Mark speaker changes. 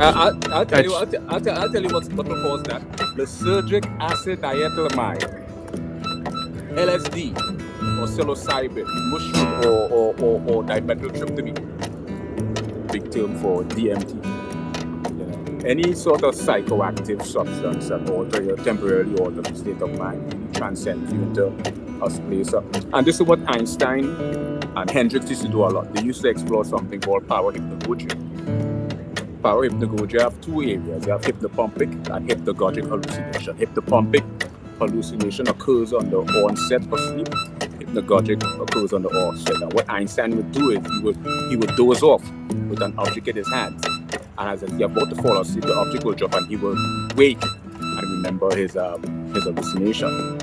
Speaker 1: I'll tell you. I'll tell you what will cause that. Lysergic acid diethylamide, LSD, or psilocybin, mushroom, or dimethyltryptamine. Big term for DMT. Any sort of psychoactive substance that temporarily alter the state of mind, really transcends you into a place of. And this is what Einstein and Hendricks used to do a lot. They used to explore something called power hypnagogia. Power hypnagogia have two areas. You have hypnopompic and hypnagogic hallucination. Hypnopompic hallucination occurs on the onset of sleep. Hypnagogic occurs on the offset. And what Einstein would do is he would doze off with an object in his hands. And as he's about to fall asleep, the object will drop and he will wake and remember his hallucination.